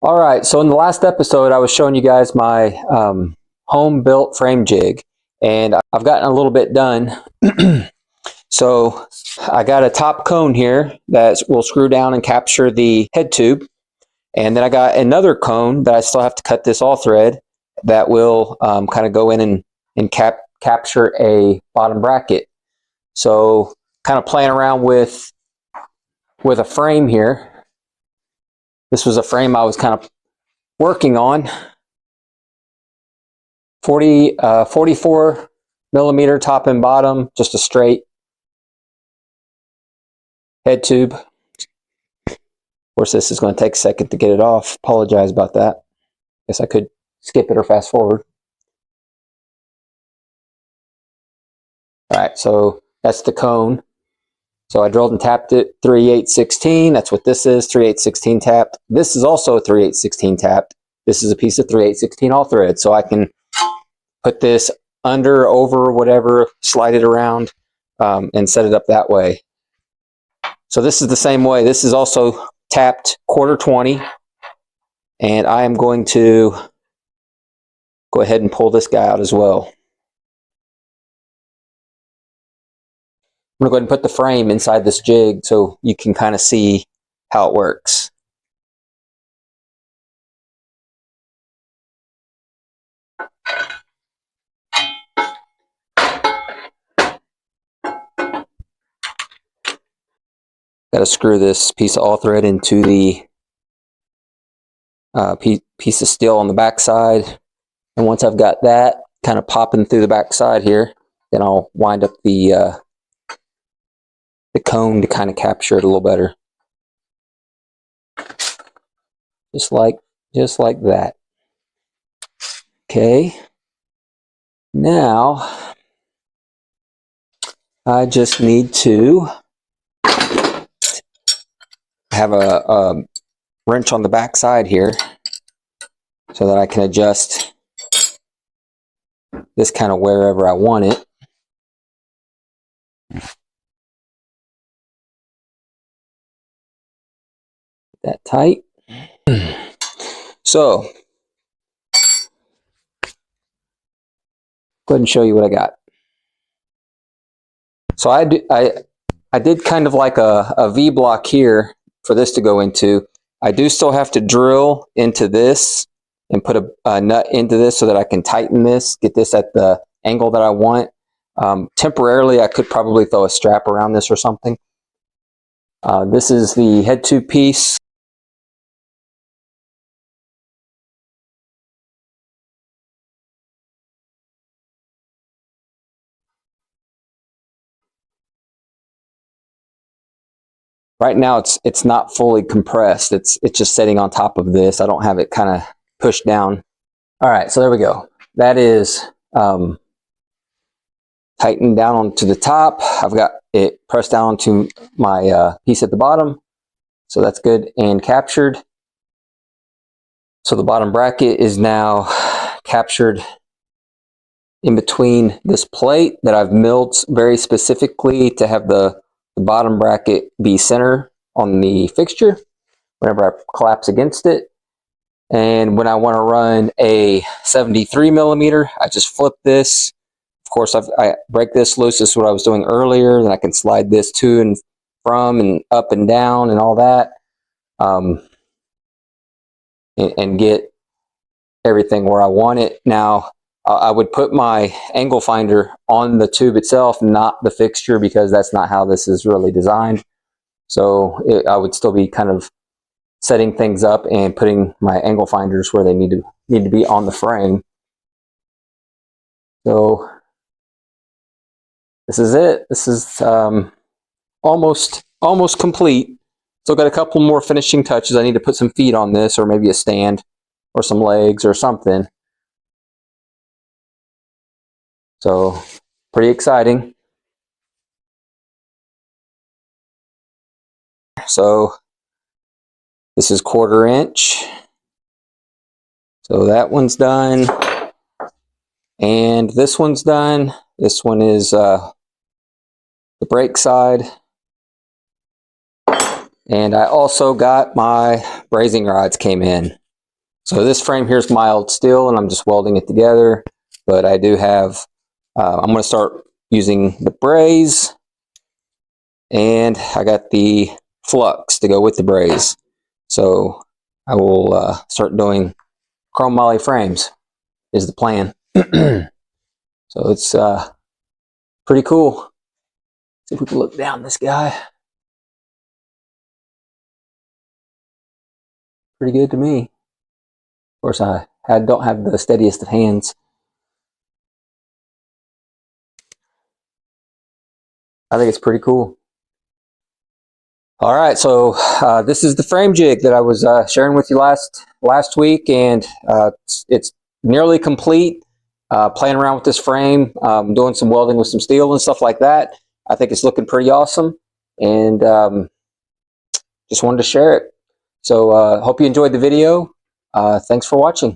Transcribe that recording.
All right, so in the last episode, I was showing you guys my home-built frame jig, and I've gotten a little bit done. So I got a top cone here that will screw down and capture the head tube, and then I got another cone that I still have to cut this all thread that will kind of go in and capture a bottom bracket. So kind of playing around with a frame here. This was a frame I was kind of working on. 44 millimeter top and bottom, just a straight head tube. Of course, this is going to take a second to get it off. Apologize about that. Guess I could skip it or fast forward. All right, so that's the cone. So I drilled and tapped it 3/8/16. That's what this is, 3/8/16 tapped. This is also 3/8/16 tapped. This is a piece of 3/8/16 all thread. So I can put this under, over, whatever, slide it around, and set it up that way. So this is the same way. This is also tapped 1/4-20. And I am going to go ahead and pull this guy out as well. I'm going to go ahead and put the frame inside this jig so you can kind of see how it works. Got to screw this piece of all thread into the piece of steel on the back side. And once I've got that kind of popping through the back side here, then I'll wind up the cone to kind of capture it a little better. Just like that. Okay. Now I just need to have a wrench on the back side here so that I can adjust this kind of wherever I want it. That tight. So go ahead and show you what I got. So I did kind of like a V block here for this to go into. I do still have to drill into this and put a nut into this so that I can tighten this, get this at the angle that I want. Temporarily, I could probably throw a strap around this or something. This is the head tube piece. Right now it's not fully compressed. It's just sitting on top of this. I don't have it kind of pushed down. All right, so there we go. That is tightened down onto the top. I've got it pressed down onto my piece at the bottom. So that's good and captured. So the bottom bracket is now captured in between this plate that I've milled very specifically to have the bottom bracket be center on the fixture whenever I collapse against it. And when I want to run a 73 millimeter, I just flip this. Of course, I break this loose. This is what I was doing earlier. Then I can slide this to and from and up and down and all that, and get everything where I want it. Now, I would put my angle finder on the tube itself, not the fixture, because that's not how this is really designed. So I would still be kind of setting things up and putting my angle finders where they need to be on the frame. So this is it. This is almost complete. Still got a couple more finishing touches. I need to put some feet on this, or maybe a stand or some legs or something. So pretty exciting. So this is 1/4 inch. So that one's done. And this one's done. This one is the brake side. And I also got my brazing rods came in. So this frame here is mild steel, and I'm just welding it together. But I do have, I'm going to start using the braze, and I got the flux to go with the braze. So I will start doing chrome moly frames is the plan. So it's pretty cool. See if we can look down this guy. Pretty good to me. Of course, I don't have the steadiest of hands. I think it's pretty cool. All right, so this is the frame jig that I was sharing with you last week, and it's nearly complete. Playing around with this frame, doing some welding with some steel and stuff like that. I think it's looking pretty awesome, and just wanted to share it. So hope you enjoyed the video. Thanks for watching.